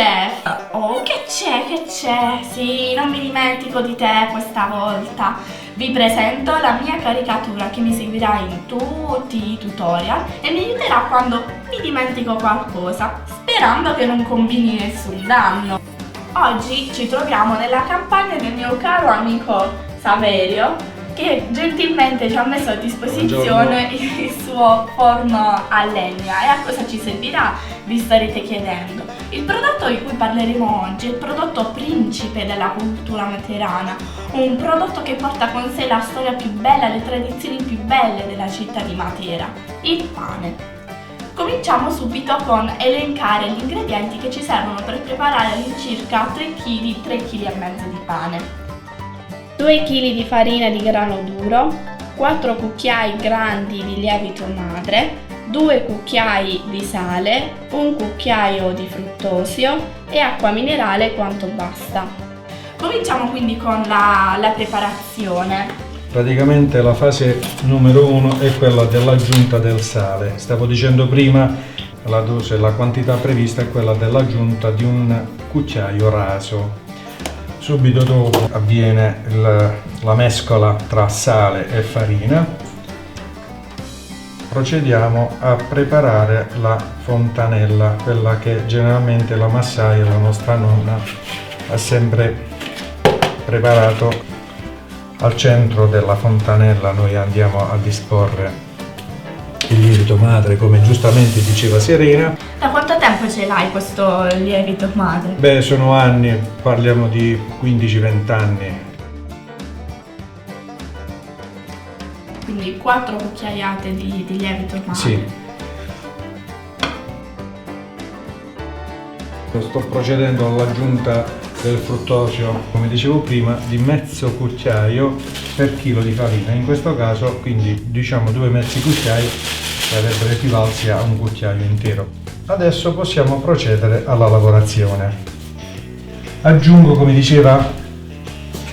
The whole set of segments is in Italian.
chef! Oh, che c'è? Sì, non mi dimentico di te questa volta. Vi presento la mia caricatura che mi seguirà in tutti i tutorial e mi aiuterà quando mi dimentico qualcosa, sperando che non combini nessun danno. Oggi ci troviamo nella campagna del mio caro amico Saverio, che gentilmente ci ha messo a disposizione il suo forno a legna. E a cosa ci servirà? Vi starete chiedendo. Il prodotto di cui parleremo oggi è il prodotto principe della cultura materana, un prodotto che porta con sé la storia più bella, le tradizioni più belle della città di Matera, il pane. Cominciamo subito con elencare gli ingredienti che ci servono per preparare all'incirca 3 kg, 3 kg e mezzo di pane. 2 kg di farina di grano duro, 4 cucchiai grandi di lievito madre, 2 cucchiai di sale, 1 cucchiaio di fruttosio e acqua minerale quanto basta. Cominciamo quindi con la preparazione. Praticamente la fase numero 1 è quella dell'aggiunta del sale. Stavo dicendo prima, la dose, la quantità prevista è quella dell'aggiunta di un cucchiaio raso. Subito dopo avviene la mescola tra sale e farina. Procediamo a preparare la fontanella, quella che generalmente la massaia, la nostra nonna, ha sempre preparato. Al centro della fontanella noi andiamo a disporre il lievito madre, come giustamente diceva Serena. Da quanto tempo ce l'hai questo lievito madre? Beh, sono anni, parliamo di 15-20 anni. Quindi 4 cucchiaiate di lievito madre. Sì. Sto procedendo all'aggiunta del fruttosio, come dicevo prima, di mezzo cucchiaio per chilo di farina. In questo caso, quindi, diciamo 2 mezzi cucchiai sarebbero equivalsi a un cucchiaio intero. Adesso possiamo procedere alla lavorazione. Aggiungo, come diceva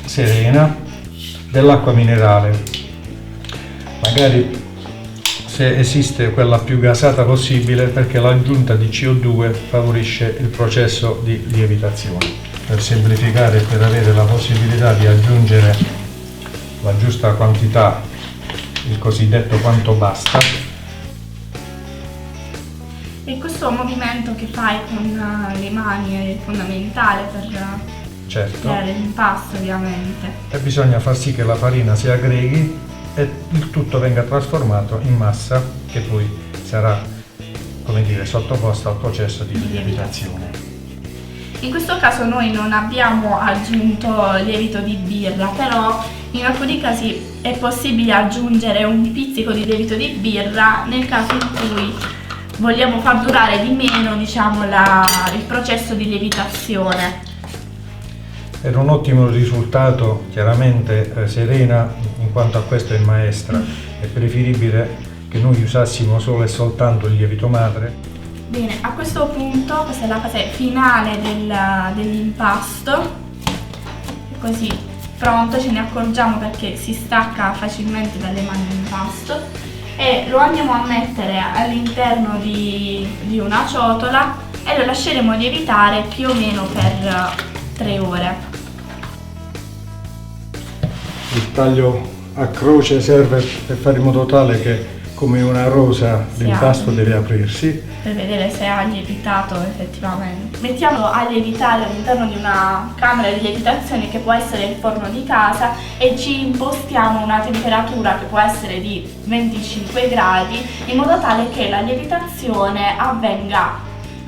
Serena, dell'acqua minerale. Magari se esiste quella più gasata possibile, perché l'aggiunta di CO2 favorisce il processo di lievitazione. Per semplificare e per avere la possibilità di aggiungere la giusta quantità, il cosiddetto quanto basta. E questo movimento che fai con le mani è fondamentale per creare l'impasto, ovviamente. E bisogna far sì che la farina si aggreghi e il tutto venga trasformato in massa, che poi sarà, come dire, sottoposta al processo di lievitazione. In questo caso noi non abbiamo aggiunto lievito di birra, però in alcuni casi è possibile aggiungere un pizzico di lievito di birra nel caso in cui vogliamo far durare di meno, diciamo, il processo di lievitazione. Era un ottimo risultato, chiaramente Serena, in quanto a questo è maestra, è preferibile che noi usassimo solo e soltanto il lievito madre. Bene, a questo punto, questa è la fase finale dell'impasto, così pronto, ce ne accorgiamo perché si stacca facilmente dalle mani l'impasto e lo andiamo a mettere all'interno di una ciotola e lo lasceremo lievitare più o meno per 3 ore. Il taglio a croce serve per fare in modo tale che, come una rosa, l'impasto deve aprirsi. Per vedere se ha lievitato effettivamente. Mettiamolo a lievitare all'interno di una camera di lievitazione che può essere il forno di casa e ci impostiamo una temperatura che può essere di 25 gradi in modo tale che la lievitazione avvenga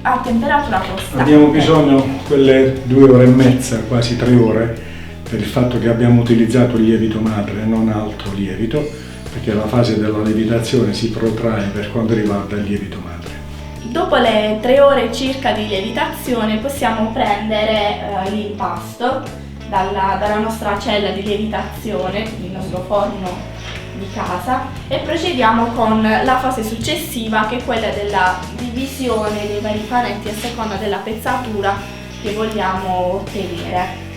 a temperatura costante. Abbiamo bisogno quelle 2 ore e mezza, quasi 3 ore, per il fatto che abbiamo utilizzato il lievito madre e non altro lievito, perché la fase della lievitazione si protrae per quanto riguarda il lievito madre. Dopo le 3 ore circa di lievitazione possiamo prendere l'impasto dalla nostra cella di lievitazione, il nostro forno di casa, e procediamo con la fase successiva, che è quella della divisione dei vari panetti a seconda della pezzatura che vogliamo ottenere.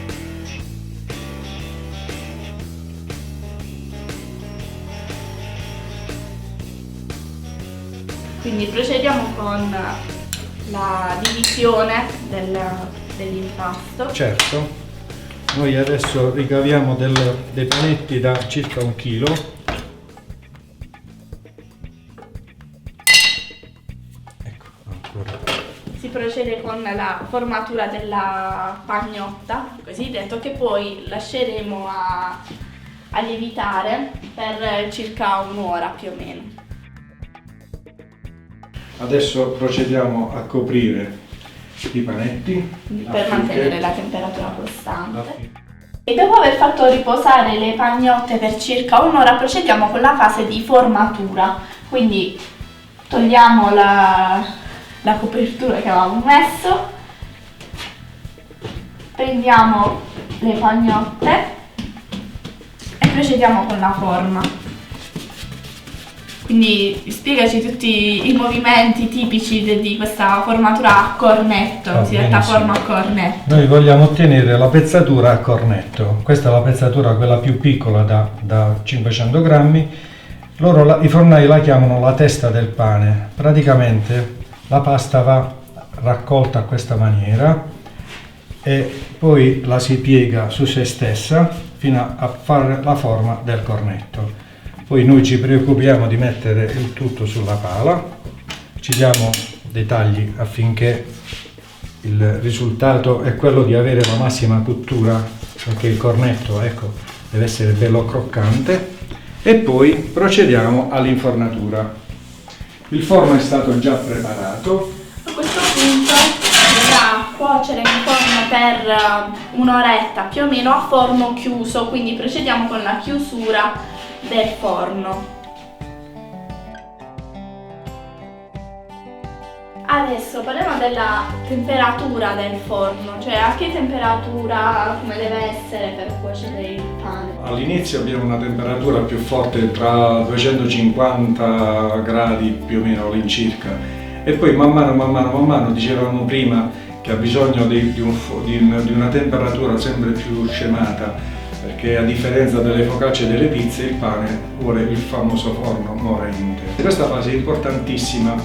Quindi procediamo con la divisione dell'impasto. Certo, noi adesso ricaviamo dei panetti da circa 1 chilo. Ecco, ancora. Si procede con la formatura della pagnotta, così detto, che poi lasceremo a lievitare per circa 1 ora più o meno. Adesso procediamo a coprire i panetti Per mantenere la temperatura costante. E dopo aver fatto riposare le pagnotte per circa 1 ora procediamo con la fase di formatura. Quindi togliamo la copertura che avevamo messo, prendiamo le pagnotte e procediamo con la forma. Quindi spiegaci tutti i movimenti tipici di questa formatura a cornetto, cosiddetta forma a cornetto. Noi vogliamo ottenere la pezzatura a cornetto. Questa è la pezzatura, quella più piccola da 500 grammi. I fornai la chiamano la testa del pane. Praticamente la pasta va raccolta a questa maniera e poi la si piega su se stessa fino a fare la forma del cornetto. Poi noi ci preoccupiamo di mettere il tutto sulla pala, ci diamo dei tagli affinché il risultato è quello di avere la massima cottura, perché il cornetto, ecco, deve essere bello croccante, e poi procediamo all'infornatura. Il forno è stato già preparato. A questo punto dovrà cuocere in forno per 1 oretta più o meno a forno chiuso, quindi procediamo con la chiusura del forno. Adesso parliamo della temperatura del forno, cioè a che temperatura come deve essere per cuocere il pane. All'inizio abbiamo una temperatura più forte, tra 250 gradi più o meno all'incirca, e poi man mano, dicevamo prima che ha bisogno di una temperatura sempre più scemata, perché a differenza delle focacce e delle pizze il pane vuole il famoso forno morente. Questa fase è importantissima,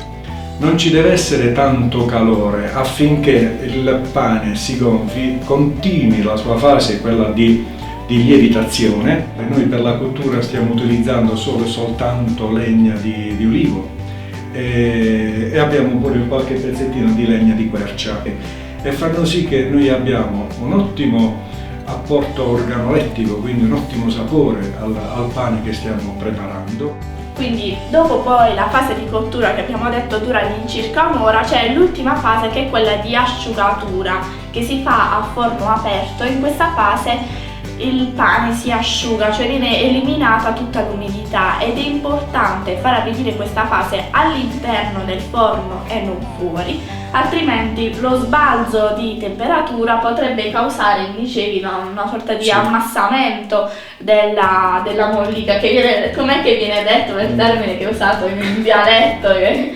non ci deve essere tanto calore affinché il pane si gonfi, continui la sua fase, quella di lievitazione. E noi per la cottura stiamo utilizzando solo e soltanto legna di ulivo e abbiamo pure qualche pezzettino di legna di quercia, e fanno sì che noi abbiamo un ottimo apporto organolettico, quindi un ottimo sapore al pane che stiamo preparando. Quindi dopo poi la fase di cottura che abbiamo detto dura all'incirca 1 ora, c'è l'ultima fase che è quella di asciugatura che si fa a forno aperto. In questa fase il pane si asciuga, cioè viene eliminata tutta l'umidità, ed è importante far avvenire questa fase all'interno del forno e non fuori, altrimenti lo sbalzo di temperatura potrebbe causare, dicevi, una sorta di ammassamento della mollica, che viene, com'è che viene detto il termine che è usato in dialetto?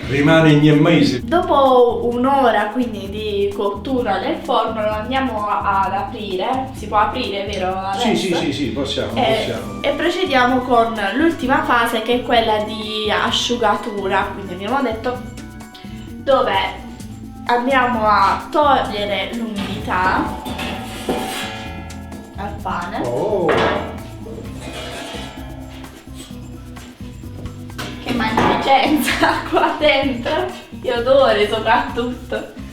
Rimane ignemmese. Dopo 1 ora quindi di cottura del forno lo andiamo ad aprire, si può aprire, vero? Sì, possiamo. E procediamo con l'ultima fase che è quella di asciugatura, quindi abbiamo detto dove andiamo a togliere l'umidità al pane. Che magnificenza qua dentro, che odore soprattutto.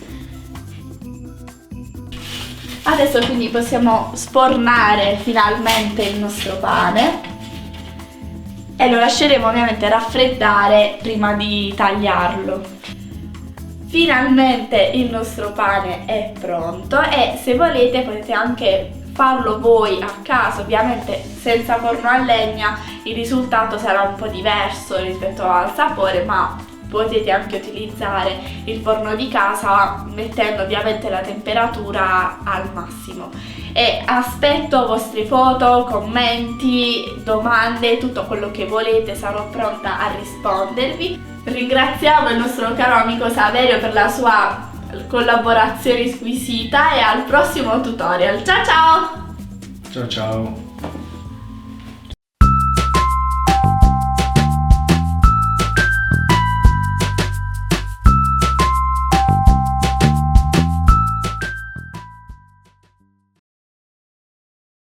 Adesso quindi possiamo sfornare finalmente il nostro pane e lo lasceremo ovviamente raffreddare prima di tagliarlo. Finalmente il nostro pane è pronto e se volete potete anche farlo voi a casa, ovviamente senza forno a legna il risultato sarà un po' diverso rispetto al sapore, ma potete anche utilizzare il forno di casa mettendo ovviamente la temperatura al massimo. E aspetto vostre foto, commenti, domande, tutto quello che volete, sarò pronta a rispondervi. Ringraziamo il nostro caro amico Saverio per la sua collaborazione squisita e al prossimo tutorial. Ciao ciao! Ciao ciao!